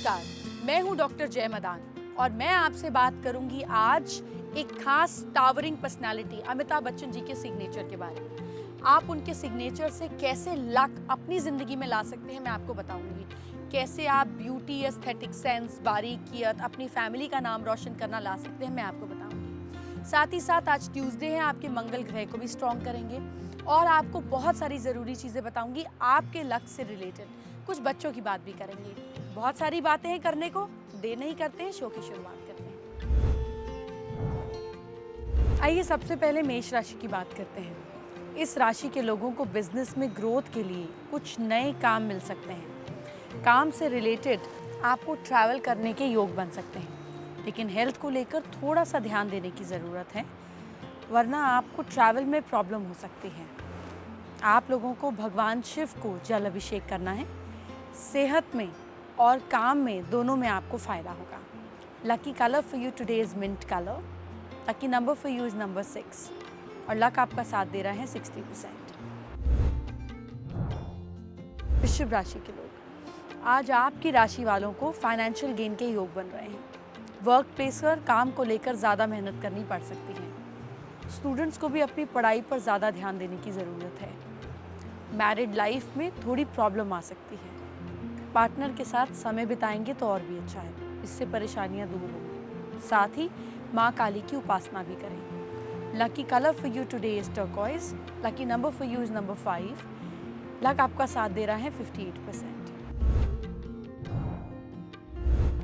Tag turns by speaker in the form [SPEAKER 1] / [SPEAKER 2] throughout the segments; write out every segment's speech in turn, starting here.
[SPEAKER 1] नमस्कार, मैं हूं डॉक्टर जय मदान और मैं आपसे बात करूंगी आज एक खास टावरिंग पर्सनालिटी अमिताभ बच्चन जी के सिग्नेचर के बारे में। आप उनके सिग्नेचर से कैसे लक अपनी जिंदगी में ला सकते हैं मैं आपको बताऊंगी। कैसे आप ब्यूटी, एस्थेटिक सेंस, बारीकियत, अपनी फैमिली का नाम रोशन करना ला सकते हैं मैं आपको बताऊंगी। साथ ही साथ आज ट्यूसडे है, आपके मंगल ग्रह को भी स्ट्रॉन्ग करेंगे और आपको बहुत सारी ज़रूरी चीज़ें बताऊंगी आपके लक से रिलेटेड। कुछ बच्चों की बात भी करेंगे। बहुत सारी बातें हैं करने को, देर नहीं करते हैं, शो की शुरुआत करते हैं। आइए सबसे पहले मेष राशि की बात करते हैं। इस राशि के लोगों को बिजनेस में ग्रोथ के लिए कुछ नए काम मिल सकते हैं। काम से रिलेटेड आपको ट्रैवल करने के योग बन सकते हैं, लेकिन हेल्थ को लेकर थोड़ा सा ध्यान देने की ज़रूरत है, वरना आपको ट्रैवल में प्रॉब्लम हो सकती है। आप लोगों को भगवान शिव को जल अभिषेक करना है। सेहत में और काम में दोनों में आपको फ़ायदा होगा। Lucky colour for you today is mint colour. Lucky number for you is number 6 और लक आपका साथ दे रहा है 60%। वृश्चिक राशि के लोग, आज आपकी राशि वालों को फाइनेंशियल गेन के योग बन रहे हैं। वर्क प्लेस पर काम को लेकर ज़्यादा मेहनत करनी पड़ सकती है। स्टूडेंट्स को भी अपनी पढ़ाई पर ज़्यादा ध्यान देने की ज़रूरत है। मैरिड लाइफ में थोड़ी प्रॉब्लम आ सकती है। पार्टनर के साथ समय बिताएंगे तो और भी अच्छा है, इससे परेशानियां दूर होंगी। साथ ही माँ काली की उपासना भी करें। Lucky colour for you today is turquoise. Lucky number for you is number 5। Luck आपका साथ दे रहा है 58%।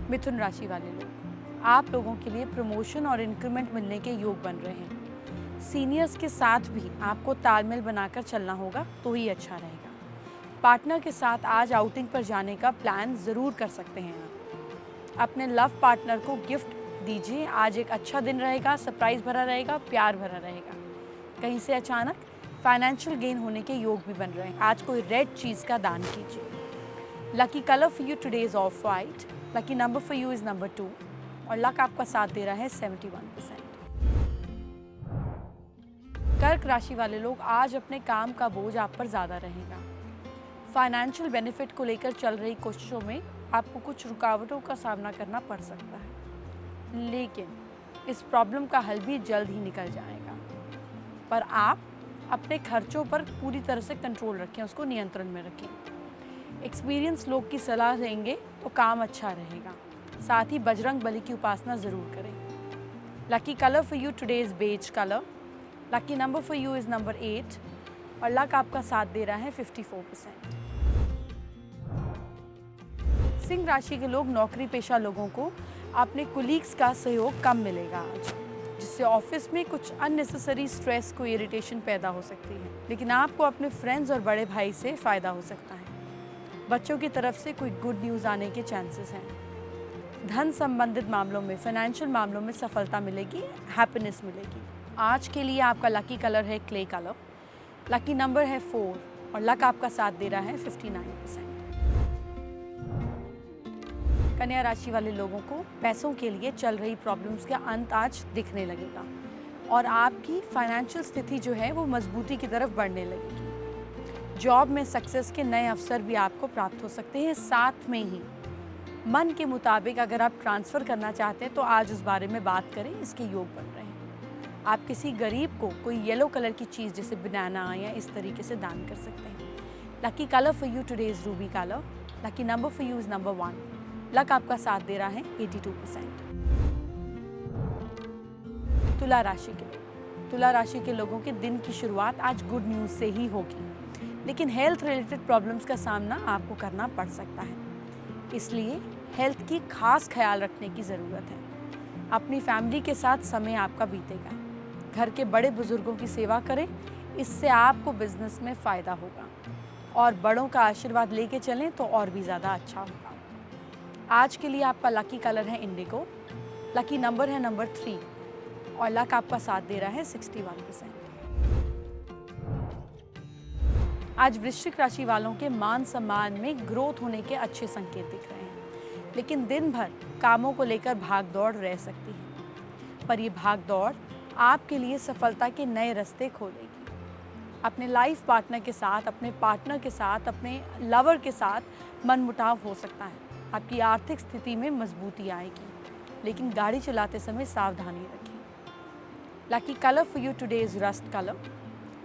[SPEAKER 1] मिथुन राशि वाले लोग, आप लोगों के लिए प्रमोशन और इंक्रीमेंट मिलने के योग बन रहे हैं। सीनियर्स के साथ भी आपको तालमेल बनाकर चलना होगा तो ही अच्छा रहेगा। पार्टनर के साथ आज आउटिंग पर जाने का प्लान ज़रूर कर सकते हैं आप। अपने लव पार्टनर को गिफ्ट दीजिए। आज एक अच्छा दिन रहेगा, सरप्राइज भरा रहेगा, प्यार भरा रहेगा। कहीं से अचानक फाइनेंशियल गेन होने के योग भी बन रहे हैं। आज कोई रेड चीज़ का दान कीजिए। Lucky colour for you today is of white. Lucky number for you is number 2 और लक आपका साथ दे रहा है 71%। कर्क राशि वाले लोग, आज अपने काम का बोझ आप पर ज़्यादा रहेगा। फाइनेंशियल बेनिफिट को लेकर चल रही कोशिशों में आपको कुछ रुकावटों का सामना करना पड़ सकता है, लेकिन इस प्रॉब्लम का हल भी जल्द ही निकल जाएगा। पर आप अपने खर्चों पर पूरी तरह से कंट्रोल रखें, उसको नियंत्रण में रखें। एक्सपीरियंस लोग की सलाह लेंगे तो काम अच्छा रहेगा। साथ ही बजरंग बली की उपासना ज़रूर करें। Lucky colour for you today is beige colour. Lucky number for you is number 8 और लक आपका साथ दे रहा है 54%। सिंह राशि के लोग, नौकरी पेशा लोगों को अपने कुलीग्स का सहयोग कम मिलेगा आज, जिससे ऑफिस में कुछ अननेसेसरी स्ट्रेस को इरिटेशन पैदा हो सकती है, लेकिन आपको अपने फ्रेंड्स और बड़े भाई से फ़ायदा हो सकता है। बच्चों की तरफ से कोई गुड न्यूज़ आने के चांसेस हैं। धन संबंधित मामलों में, फाइनेंशियल मामलों में सफलता मिलेगी, हैप्पीनेस मिलेगी। आज के लिए आपका लकी कलर है क्ले कलर। लकी नंबर है 4 और लक आपका साथ दे रहा है 59%। कन्या राशि वाले लोगों को पैसों के लिए चल रही प्रॉब्लम्स का अंत आज दिखने लगेगा और आपकी फाइनेंशियल स्थिति जो है वो मजबूती की तरफ बढ़ने लगेगी। जॉब में सक्सेस के नए अवसर भी आपको प्राप्त हो सकते हैं। साथ में ही मन के मुताबिक अगर आप ट्रांसफ़र करना चाहते हैं तो आज उस बारे में बात करें, इसके योग बन रहे हैं। आप किसी गरीब को कोई येलो कलर की चीज़ जैसे बनाना या इस तरीके से दान कर सकते हैं। Lucky colour for you today is Ruby colour. Lucky number for you is number 1। Luck आपका साथ दे रहा है 82%। तुला राशि के लोग, तुला राशि के लोगों के दिन की शुरुआत आज गुड न्यूज़ से ही होगी, लेकिन हेल्थ रिलेटेड प्रॉब्लम्स का सामना आपको करना पड़ सकता है, इसलिए हेल्थ की खास ख्याल रखने की ज़रूरत है। अपनी फैमिली के साथ समय आपका बीतेगा। घर के बड़े बुजुर्गों की सेवा करें, इससे आपको बिजनेस में फ़ायदा होगा और बड़ों का आशीर्वाद लेके चलें तो और भी ज़्यादा अच्छा होगा। आज के लिए आपका लकी कलर है इंडिगो। लकी नंबर है नंबर 3 और लक आपका साथ दे रहा है 61%। आज वृश्चिक राशि वालों के मान सम्मान में ग्रोथ होने के अच्छे संकेत दिख रहे हैं, लेकिन दिन भर कामों को लेकर भाग दौड़ रह सकती है। पर ये भाग दौड़ आपके लिए सफलता के नए रास्ते खोलेगी। अपने लाइफ पार्टनर के साथ, अपने पार्टनर के साथ, अपने लवर के साथ मनमुटाव हो सकता है, आपकी आर्थिक स्थिति में मजबूती आएगी, लेकिन गाड़ी चलाते समय सावधानी रखें। Lucky colour for you today is rust colour.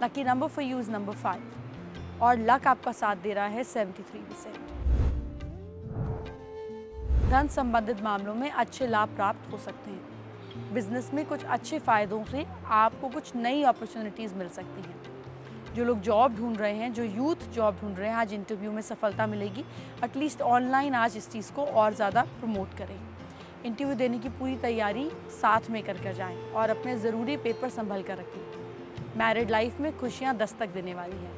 [SPEAKER 1] Lucky number for you is number 5 और लक आपका साथ दे रहा है 73%। धन संबंधित मामलों में अच्छे लाभ प्राप्त हो सकते हैं। बिजनेस में कुछ अच्छे फायदों से आपको कुछ नई अपॉर्चुनिटीज़ मिल सकती हैं। जो लोग जॉब ढूंढ रहे हैं, जो यूथ जॉब ढूंढ रहे हैं, आज इंटरव्यू में सफलता मिलेगी। एटलीस्ट ऑनलाइन आज इस चीज़ को और ज़्यादा प्रमोट करें। इंटरव्यू देने की पूरी तैयारी साथ में कर जाएं और अपने ज़रूरी पेपर संभल कर रखें। मैरिड लाइफ में खुशियाँ दस्तक देने वाली हैं।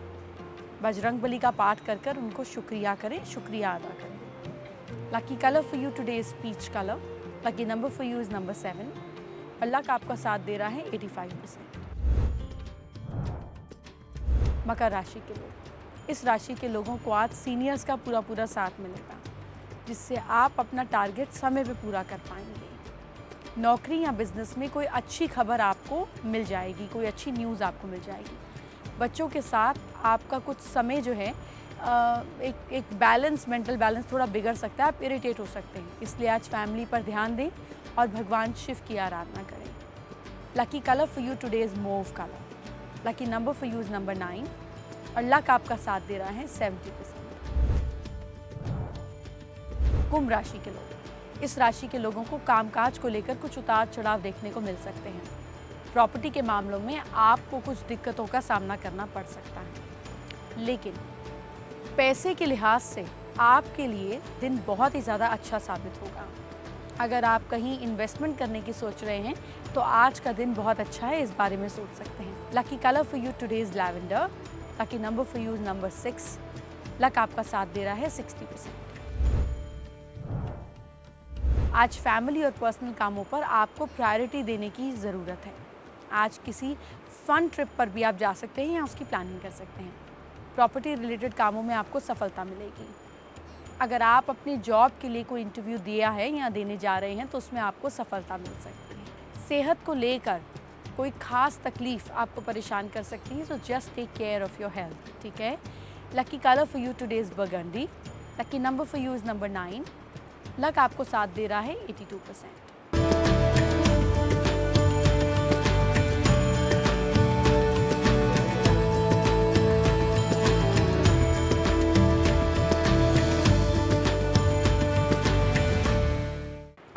[SPEAKER 1] बजरंगबली का पाठ कर उनको शुक्रिया करें, शुक्रिया अदा करें। Lucky colour for you today is peach colour. Lucky number for you is number 7 और लक आपका साथ दे रहा है 85%। मकर राशि के लोग, इस राशि के लोगों को आज सीनियर्स का पूरा साथ मिलेगा, जिससे आप अपना टारगेट समय पे पूरा कर पाएंगे। नौकरी या बिजनेस में कोई अच्छी खबर आपको मिल जाएगी, कोई अच्छी न्यूज़ आपको मिल जाएगी। बच्चों के साथ आपका कुछ समय जो है एक बैलेंस, मेंटल बैलेंस थोड़ा बिगड़ सकता है, आप इरिटेट हो सकते हैं। इसलिए आज फैमिली पर ध्यान दें और भगवान शिव की आराधना करें। Lucky colour for you today is move colour. Lucky number for you is number 9 और लक आपका साथ दे रहा है 70%। कुंभ राशि के लोग, इस राशि के लोगों को कामकाज को लेकर कुछ उतार चढ़ाव देखने को मिल सकते हैं। प्रॉपर्टी के मामलों में आपको कुछ दिक्कतों का सामना करना पड़ सकता है, लेकिन पैसे के लिहाज से आपके लिए दिन बहुत ही ज़्यादा अच्छा साबित होगा। अगर आप कहीं इन्वेस्टमेंट करने की सोच रहे हैं तो आज का दिन बहुत अच्छा है, इस बारे में सोच सकते हैं। Lucky colour for you today is lavender. Lucky number for you is number 6। Luck आपका साथ दे रहा है 60%। आज फैमिली और पर्सनल कामों पर आपको प्रायोरिटी देने की ज़रूरत है। आज किसी फन ट्रिप पर भी आप जा सकते हैं या उसकी प्लानिंग कर सकते हैं। प्रॉपर्टी रिलेटेड कामों में आपको सफलता मिलेगी। अगर आप अपनी जॉब के लिए कोई इंटरव्यू दिया है या देने जा रहे हैं तो उसमें आपको सफलता मिल सकती है। सेहत को लेकर कोई ख़ास तकलीफ़ आपको परेशान कर सकती है, तो just take care of your health, ठीक है। Lucky colour for you today is burgundy. Lucky number for you is number 9। Luck आपको साथ दे रहा है 82%।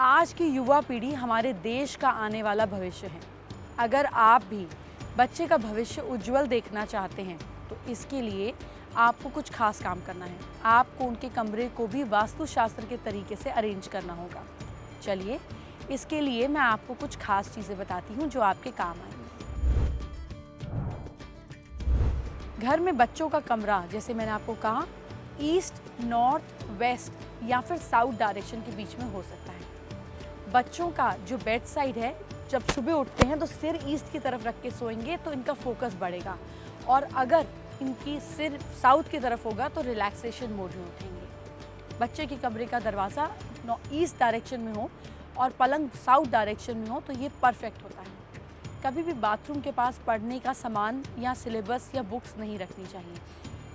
[SPEAKER 1] आज की युवा पीढ़ी हमारे देश का आने वाला भविष्य है। अगर आप भी बच्चे का भविष्य उज्जवल देखना चाहते हैं तो इसके लिए आपको कुछ खास काम करना है। आपको उनके कमरे को भी वास्तुशास्त्र के तरीके से अरेंज करना होगा। चलिए, इसके लिए मैं आपको कुछ खास चीज़ें बताती हूँ जो आपके काम आएंगी। घर में बच्चों का कमरा, जैसे मैंने आपको कहा, ईस्ट, नॉर्थ, वेस्ट या फिर साउथ डायरेक्शन के बीच में हो सकता है। बच्चों का जो बेड साइड है, जब सुबह उठते हैं तो सिर ईस्ट की तरफ रख के सोएंगे तो इनका फोकस बढ़ेगा, और अगर इनकी सिर साउथ की तरफ होगा तो रिलैक्सेशन मोड में उठेंगे। बच्चे के कमरे का दरवाज़ा ईस्ट डायरेक्शन में हो और पलंग साउथ डायरेक्शन में हो तो ये परफेक्ट होता है। कभी भी बाथरूम के पास पढ़ने का सामान या सिलेबस या बुक्स नहीं रखनी चाहिए।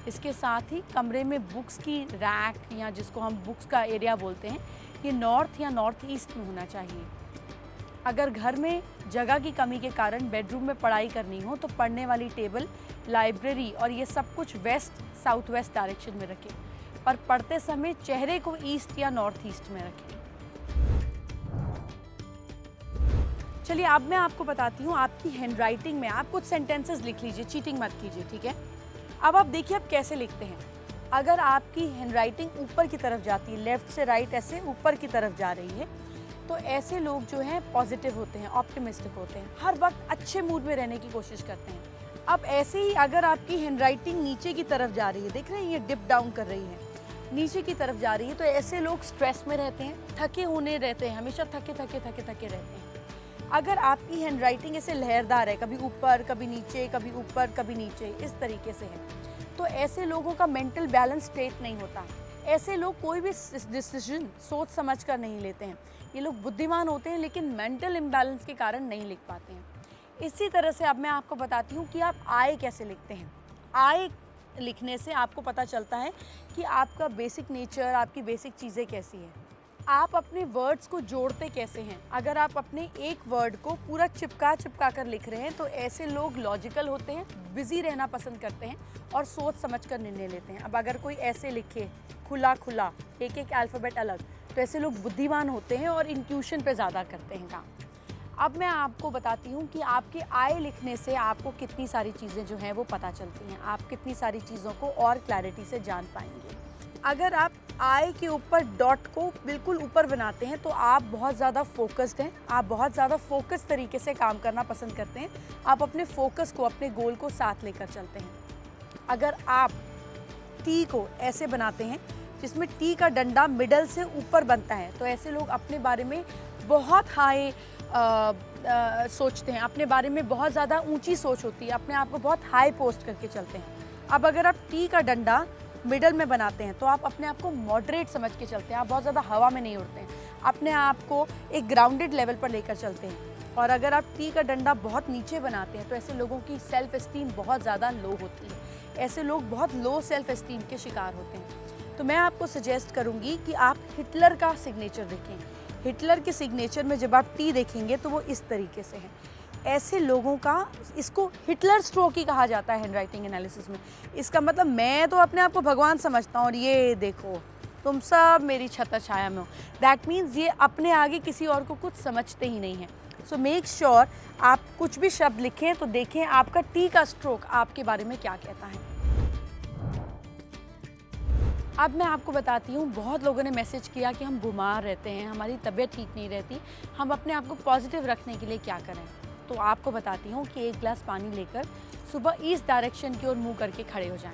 [SPEAKER 1] इसके साथ ही कमरे में बुक्स की रैक, या जिसको हम बुक्स का एरिया बोलते हैं, ये नॉर्थ या नॉर्थ ईस्ट में होना चाहिए। अगर घर में जगह की कमी के कारण बेडरूम में पढ़ाई करनी हो तो पढ़ने वाली टेबल, लाइब्रेरी और ये सब कुछ वेस्ट साउथ वेस्ट डायरेक्शन में रखें, पर पढ़ते समय चेहरे को ईस्ट या नॉर्थ ईस्ट में रखें। चलिए, अब मैं आपको बताती हूँ आपकी हैंडराइटिंग में आप कुछ सेंटेंसेस लिख लीजिए, चीटिंग मत कीजिए, ठीक है। अब आप देखिए आप कैसे लिखते हैं। अगर आपकी हैंडराइटिंग ऊपर की तरफ जाती है, लेफ्ट से राइट ऐसे ऊपर की तरफ जा रही है, तो ऐसे लोग जो हैं पॉजिटिव होते हैं, ऑप्टिमिस्टिक होते हैं, हर वक्त अच्छे मूड में रहने की कोशिश करते हैं। अब ऐसे ही अगर आपकी हैंडराइटिंग नीचे की तरफ जा रही है, देख रहे हैं ये डिप डाउन कर रही है, नीचे की तरफ जा रही है, तो ऐसे लोग स्ट्रेस में रहते हैं, थके होने रहते हैं, हमेशा थके रहते हैं। अगर आपकी हैंडराइटिंग ऐसे लहरदार है, कभी ऊपर कभी नीचे, कभी ऊपर कभी नीचे, इस तरीके से है, तो ऐसे लोगों का मेंटल बैलेंस स्ट्रेट नहीं होता। ऐसे लोग कोई भी डिसीजन सोच समझ कर नहीं लेते हैं। ये लोग बुद्धिमान होते हैं लेकिन मेंटल इम्बैलेंस के कारण नहीं लिख पाते हैं। इसी तरह से अब मैं आपको बताती हूँ कि आप आय कैसे लिखते हैं। आय लिखने से आपको पता चलता है कि आपका बेसिक नेचर, आपकी बेसिक चीज़ें कैसी हैं। आप अपने वर्ड्स को जोड़ते कैसे हैं। अगर आप अपने एक वर्ड को पूरा चिपका चिपका कर लिख रहे हैं तो ऐसे लोग लॉजिकल होते हैं, बिजी रहना पसंद करते हैं और सोच समझ कर निर्णय लेते हैं। अब अगर कोई ऐसे लिखे खुला खुला एक एक अल्फ़ाबेट अलग, तो ऐसे लोग बुद्धिमान होते हैं और इंट्यूशन पे ज़्यादा करते हैं काम। अब मैं आपको बताती हूँ कि आपके आय लिखने से आपको कितनी सारी चीज़ें जो हैं वो पता चलती हैं। आप कितनी सारी चीज़ों को और क्लैरिटी से जान पाएंगे। अगर आप आय के ऊपर डॉट को बिल्कुल ऊपर बनाते हैं तो आप बहुत ज़्यादा फोकस्ड हैं। आप बहुत ज़्यादा फोकस तरीके से काम करना पसंद करते हैं। आप अपने फोकस को, अपने गोल को साथ लेकर चलते हैं। अगर आप टी को ऐसे बनाते हैं जिसमें टी का डंडा मिडल से ऊपर बनता है, तो ऐसे लोग अपने बारे में बहुत हाई सोचते हैं, अपने बारे में बहुत ज़्यादा ऊंची सोच होती है, अपने आप को बहुत हाई पोस्ट करके चलते हैं। अब अगर आप टी का डंडा मिडल में बनाते हैं तो आप अपने आप को मॉडरेट समझ के चलते हैं। आप बहुत ज़्यादा हवा में नहीं उड़ते हैं, अपने आप को एक ग्राउंडेड लेवल पर लेकर चलते हैं। और अगर आप टी का डंडा बहुत नीचे बनाते हैं तो ऐसे लोगों की सेल्फ एस्टीम बहुत ज़्यादा लो होती है। ऐसे लोग बहुत लो सेल्फ एस्टीम के शिकार होते हैं। तो मैं आपको सजेस्ट करूँगी कि आप हिटलर का सिग्नेचर देखें। हिटलर के सिग्नेचर में जब आप टी देखेंगे तो वो इस तरीके से है। ऐसे लोगों का, इसको हिटलर स्ट्रोक ही कहा जाता है हैंडराइटिंग एनालिसिस में। इसका मतलब मैं तो अपने आप को भगवान समझता हूँ और ये देखो तुम सब मेरी छत्र छाया में हो। दैट मीन्स ये अपने आगे किसी और को कुछ समझते ही नहीं है। सो मेक श्योर आप कुछ भी शब्द लिखें तो देखें आपका टी का स्ट्रोक आपके बारे में क्या कहता है। अब मैं आपको बताती हूँ, बहुत लोगों ने मैसेज किया कि हम बीमार रहते हैं, हमारी तबीयत ठीक नहीं रहती, हम अपने आप को पॉजिटिव रखने के लिए क्या करें। तो आपको बताती हूँ कि एक गिलास पानी लेकर सुबह ईस्ट डायरेक्शन की ओर मुँह करके खड़े हो जाएं।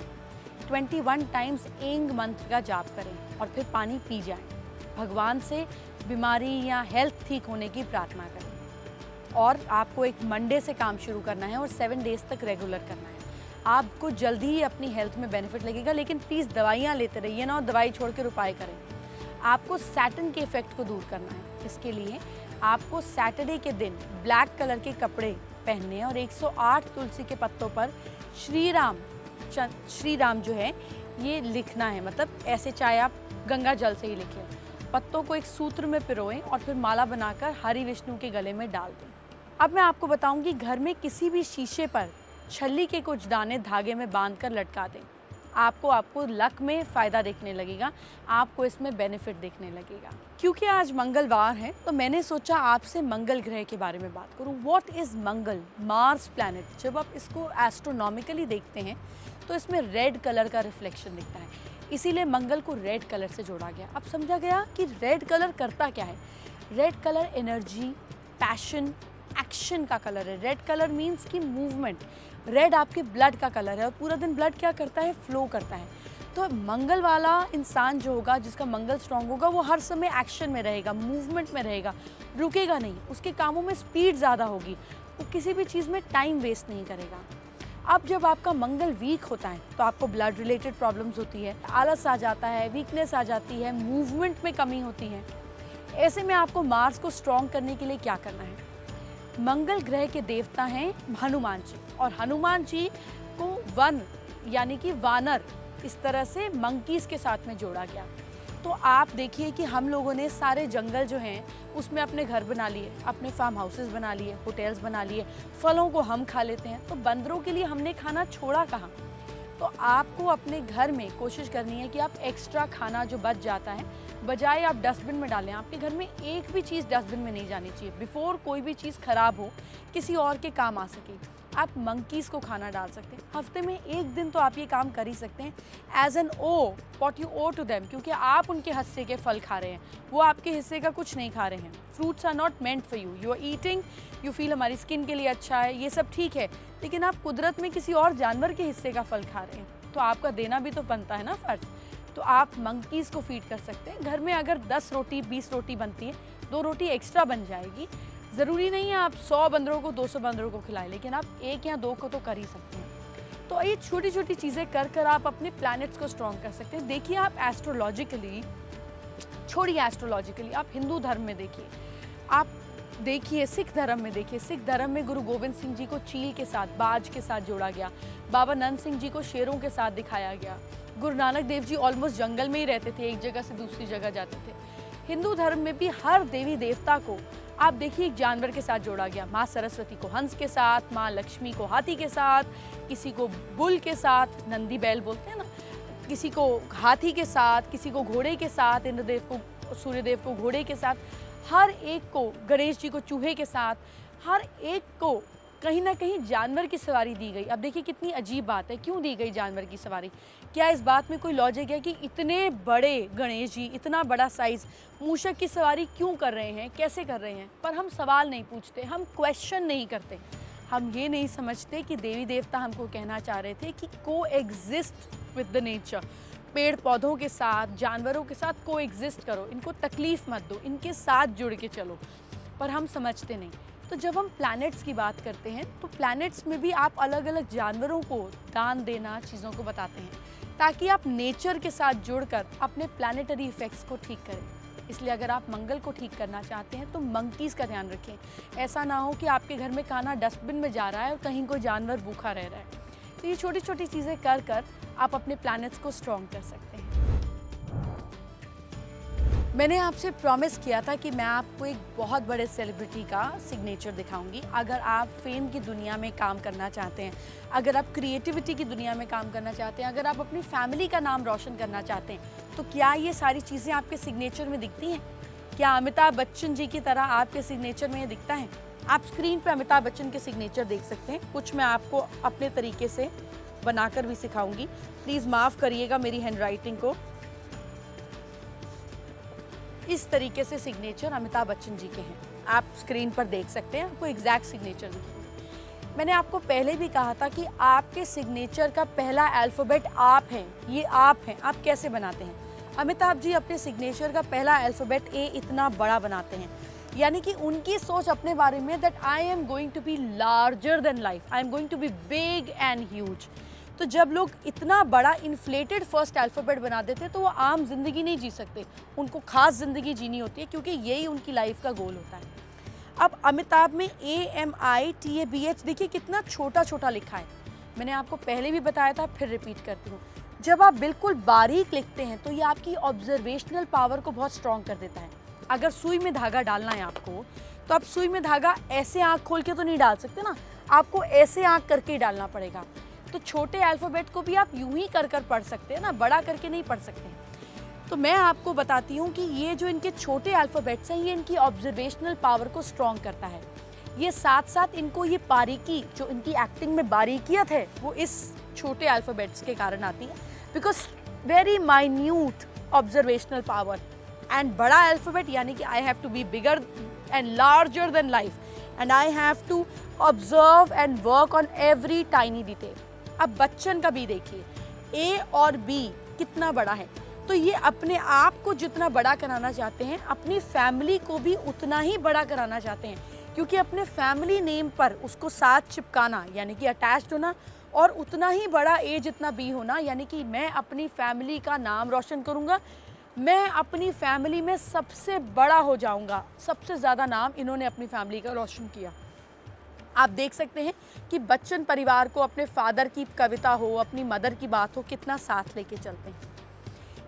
[SPEAKER 1] 21 टाइम्स एंग मंत्र का जाप करें और फिर पानी पी जाएं। भगवान से बीमारी या हेल्थ ठीक होने की प्रार्थना करें। और आपको एक मंडे से काम शुरू करना है और 7 डेज तक रेगुलर करना है। आपको जल्दी ही अपनी हेल्थ में बेनिफिट लगेगा, लेकिन प्लीज़ दवाइयाँ लेते रहिए ना, और दवाई छोड़ के उपाय करें। आपको सैटर्न के इफेक्ट को दूर करना है। इसके लिए आपको सैटरडे के दिन ब्लैक कलर के कपड़े पहनने हैं और 108 तुलसी के पत्तों पर श्री राम जो है ये लिखना है। मतलब ऐसे चाहे आप गंगा जल से ही लिख लें। पत्तों को एक सूत्र में पिरोएं और फिर माला बनाकर हरि विष्णु के गले में डाल दें। अब मैं आपको बताऊंगी, घर में किसी भी शीशे पर छल्ली के कुछ दाने धागे में बांधकर लटका दें। आपको लक में फ़ायदा देखने लगेगा, आपको इसमें बेनिफिट देखने लगेगा। क्योंकि आज मंगलवार है तो मैंने सोचा आपसे मंगल ग्रह के बारे में बात करूं। What is Mangal, Mars planet. जब आप इसको एस्ट्रोनॉमिकली देखते हैं तो इसमें रेड कलर का रिफ्लेक्शन दिखता है, इसीलिए मंगल को रेड कलर से जोड़ा गया। अब समझा गया कि रेड कलर करता क्या है। Red colour energy, passion, action का कलर है। रेड कलर मीन्स कि मूवमेंट। रेड आपके ब्लड का कलर है और पूरा दिन ब्लड क्या करता है, फ्लो करता है। तो मंगल वाला इंसान जो होगा, जिसका मंगल स्ट्रांग होगा, वो हर समय एक्शन में रहेगा, मूवमेंट में रहेगा, रुकेगा नहीं। उसके कामों में स्पीड ज़्यादा होगी, वो किसी भी चीज़ में टाइम वेस्ट नहीं करेगा। अब जब आपका मंगल वीक होता है तो आपको ब्लड रिलेटेड प्रॉब्लम्स होती है, आलस आ जाता है, वीकनेस आ जाती है, मूवमेंट में कमी होती है। ऐसे में आपको मार्स को स्ट्रॉन्ग करने के लिए क्या करना है। मंगल ग्रह के देवता हैं हनुमान जी, और हनुमान जी को वन यानी कि वानर, इस तरह से मंकीज़ के साथ में जोड़ा गया। तो आप देखिए कि हम लोगों ने सारे जंगल जो हैं उसमें अपने घर बना लिए, अपने फार्म हाउसेस बना लिए, होटल्स बना लिए, फलों को हम खा लेते हैं। तो बंदरों के लिए हमने खाना छोड़ा कहाँ। तो आपको अपने घर में कोशिश करनी है कि आप एक्स्ट्रा खाना जो बच जाता है, बजाय आप डस्टबिन में डालें। आपके घर में एक भी चीज़ डस्टबिन में नहीं जानी चाहिए। बिफोर कोई भी चीज़ ख़राब हो, किसी और के काम आ सके, आप मंकीज़ को खाना डाल सकते हैं। हफ्ते में एक दिन तो आप ये काम कर ही सकते हैं, as an oh what you owe to them, क्योंकि आप उनके हिस्से के फल खा रहे हैं, वो आपके हिस्से का कुछ नहीं खा रहे हैं। Fruits are not meant for you, you are eating, you feel हमारी स्किन के लिए अच्छा है, ये सब ठीक है, लेकिन आप कुदरत में किसी और जानवर के हिस्से का फल खा रहे हैं, तो आपका देना भी तो बनता है ना फ़र्ज़। तो आप मंकीज़ को फीड कर सकते हैं। घर में अगर 10 रोटी 20 रोटी बनती है, 2 रोटी एक्स्ट्रा बन जाएगी। ज़रूरी नहीं है आप 100 बंदरों को 200 बंदरों को खिलाएं, लेकिन आप 1 या 2 को तो कर ही सकते हैं। तो ये छोटी छोटी चीज़ें कर कर आप अपने प्लैनेट्स को स्ट्रॉन्ग कर सकते हैं। देखिए आप एस्ट्रोलॉजिकली, छोड़िए एस्ट्रोलॉजिकली, आप हिंदू धर्म में देखिए, आप देखिए सिख धर्म में, देखिए सिख धर्म में गुरु गोविंद सिंह जी को चील के साथ, बाज के साथ जोड़ा गया। बाबा नंद सिंह जी को शेरों के साथ दिखाया गया। गुरु नानक देव जी ऑलमोस्ट जंगल में ही रहते थे, एक जगह से दूसरी जगह जाते थे। हिंदू धर्म में भी हर देवी देवता को आप देखिए एक जानवर के साथ जोड़ा गया। माँ सरस्वती को हंस के साथ, माँ लक्ष्मी को हाथी के साथ, किसी को बुल के साथ, नंदी बैल बोलते हैं ना, किसी को हाथी के साथ, किसी को घोड़े के साथ, इंद्रदेव को, सूर्यदेव को घोड़े के साथ, हर एक को, गणेश जी को चूहे के साथ, हर एक को कहीं ना कहीं जानवर की सवारी दी गई। अब देखिए कितनी अजीब बात है, क्यों दी गई जानवर की सवारी? क्या इस बात में कोई लॉजिक है कि इतने बड़े गणेश जी, इतना बड़ा साइज, मूषक की सवारी क्यों कर रहे हैं, कैसे कर रहे हैं? पर हम सवाल नहीं पूछते, हम क्वेश्चन नहीं करते। हम ये नहीं समझते कि देवी देवता हमको कहना चाह रहे थे कि को एग्जिस्ट विद द नेचर, पेड़ पौधों के साथ, जानवरों के साथ को एग्जिस्ट करो, इनको तकलीफ मत दो, इनके साथ जुड़ के चलो। पर हम समझते नहीं। तो जब हम प्लैनेट्स की बात करते हैं तो प्लैनेट्स में भी आप अलग अलग जानवरों को दान देना, चीज़ों को बताते हैं ताकि आप नेचर के साथ जुड़कर अपने प्लैनेटरी इफेक्ट्स को ठीक करें। इसलिए अगर आप मंगल को ठीक करना चाहते हैं तो मंकीज़ का ध्यान रखें। ऐसा ना हो कि आपके घर में खाना डस्टबिन में जा रहा है और कहीं कोई जानवर भूखा रह रहा है। तो ये छोटी छोटी चीज़ें कर कर आप अपने प्लैनेट्स को स्ट्रॉन्ग कर सकते हैं। मैंने आपसे प्रॉमिस किया था कि मैं आपको एक बहुत बड़े सेलिब्रिटी का सिग्नेचर दिखाऊंगी। अगर आप फेम की दुनिया में काम करना चाहते हैं, अगर आप क्रिएटिविटी की दुनिया में काम करना चाहते हैं, अगर आप अपनी फैमिली का नाम रोशन करना चाहते हैं, तो क्या ये सारी चीज़ें आपके सिग्नेचर में दिखती हैं? क्या अमिताभ बच्चन जी की तरह आपके सिग्नेचर में ये दिखता है? आप स्क्रीन पर अमिताभ बच्चन के सिग्नेचर देख सकते हैं। कुछ मैं आपको अपने तरीके से बनाकर भी सिखाऊंगी। प्लीज़ माफ़ करिएगा मेरी हैंडराइटिंग को। इस तरीके से सिग्नेचर अमिताभ बच्चन जी के हैं, आप स्क्रीन पर देख सकते हैं। आपको एग्जैक्ट सिग्नेचर दिखेगा। मैंने आपको पहले भी कहा था कि आपके सिग्नेचर का पहला अल्फ़ाबेट आप हैं, ये आप हैं। आप कैसे बनाते हैं? अमिताभ जी अपने सिग्नेचर का पहला अल्फ़ाबेट ए इतना बड़ा बनाते हैं, यानी कि उनकी सोच अपने बारे में that I am going to be larger than life, I am going to be big and huge. तो जब लोग इतना बड़ा इन्फ्लेटेड फर्स्ट अल्फ़ाबेट बना देते हैं तो वो आम जिंदगी नहीं जी सकते, उनको खास जिंदगी जीनी होती है, क्योंकि यही उनकी लाइफ का गोल होता है। अब अमिताभ में AMITABH देखिए कितना छोटा छोटा लिखा है। मैंने आपको पहले भी बताया था, फिर रिपीट करती हूँ। जब आप बिल्कुल बारीक लिखते हैं तो ये आपकी ऑब्जर्वेशनल पावर को बहुत स्ट्रॉन्ग कर देता है। अगर सुई में धागा डालना है आपको, तो आप सुई में धागा ऐसे आँख खोल के तो नहीं डाल सकते ना, आपको ऐसे आँख करके ही डालना पड़ेगा। तो छोटे अल्फ़ाबेट को भी आप यूं ही कर कर पढ़ सकते हैं ना, बड़ा करके नहीं पढ़ सकते। तो मैं आपको बताती हूँ कि ये जो इनके छोटे अल्फ़ाबेट्स हैं, ये इनकी ऑब्जर्वेशनल पावर को स्ट्रॉन्ग करता है। ये साथ साथ इनको ये बारीकी, जो इनकी एक्टिंग में बारीकियत है, वो इस छोटे अल्फ़ाबेट्स के कारण आती है। Because very minute observational power and बड़ा अल्फ़ाबेट, यानी कि I have to be bigger and larger than life and I have to observe and work on every tiny detail. अब बच्चन का बी देखिए, ए और बी कितना बड़ा है। तो ये अपने आप को जितना बड़ा कराना चाहते हैं, अपनी फैमिली को भी उतना ही बड़ा कराना चाहते हैं, क्योंकि अपने फैमिली नेम पर उसको साथ चिपकाना, यानी कि अटैच्ड होना, और उतना ही बड़ा ए जितना बी होना, यानी कि मैं अपनी फैमिली का नाम रोशन करूँगा, मैं अपनी फैमिली में सबसे बड़ा हो जाऊँगा। सबसे ज़्यादा नाम इन्होंने अपनी फैमिली का रोशन किया। आप देख सकते हैं कि बच्चन परिवार को अपने फादर की कविता हो, अपनी मदर की बात हो, कितना साथ लेके चलते हैं।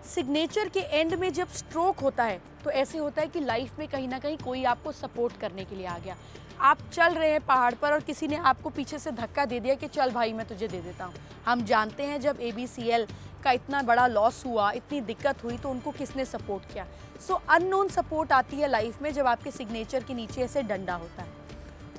[SPEAKER 1] सिग्नेचर के एंड में जब स्ट्रोक होता है तो ऐसे होता है कि लाइफ में कहीं ना कहीं कोई आपको सपोर्ट करने के लिए आ गया। आप चल रहे हैं पहाड़ पर और किसी ने आपको पीछे से धक्का दे दिया कि चल भाई मैं तुझे दे देता हूँ। हम जानते हैं जब ABCL का इतना बड़ा लॉस हुआ, इतनी दिक्कत हुई, तो उनको किसने सपोर्ट किया। सो अननोन सपोर्ट आती है लाइफ में जब आपके सिग्नेचर के नीचे ऐसे डंडा होता है।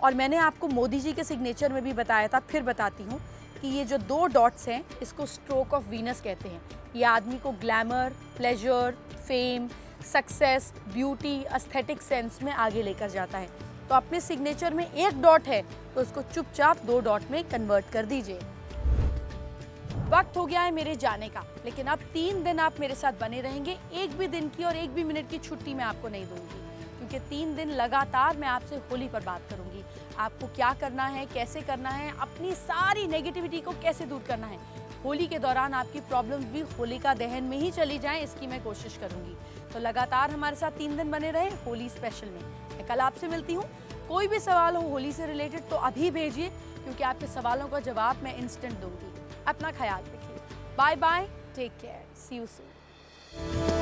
[SPEAKER 1] और मैंने आपको मोदी जी के सिग्नेचर में भी बताया था, फिर बताती हूँ कि ये जो 2 डॉट्स हैं, इसको स्ट्रोक ऑफ वीनस कहते हैं। ये आदमी को glamour, pleasure, fame, success, beauty, aesthetic sense में आगे लेकर जाता है। तो अपने सिग्नेचर में 1 डॉट है तो उसको चुपचाप 2 डॉट में कन्वर्ट कर दीजिए। वक्त हो गया है मेरे जाने का, लेकिन अब 3 दिन आप मेरे साथ बने रहेंगे। एक भी दिन की और एक भी मिनट की छुट्टी मैं आपको नहीं दूंगी, क्योंकि 3 दिन लगातार मैं आपसे होली पर बात करूंगी। आपको क्या करना है, कैसे करना है, अपनी सारी नेगेटिविटी को कैसे दूर करना है। होली के दौरान आपकी प्रॉब्लम्स भी होलिका दहन में ही चली जाएं, इसकी मैं कोशिश करूंगी। तो लगातार हमारे साथ 3 दिन बने रहे होली स्पेशल में। मैं कल आपसे मिलती हूँ। कोई भी सवाल हो होली से रिलेटेड तो अभी भेजिए, क्योंकि आपके सवालों का जवाब मैं इंस्टेंट दूंगी। अपना ख्याल रखिए। Bye bye, take care, see you soon.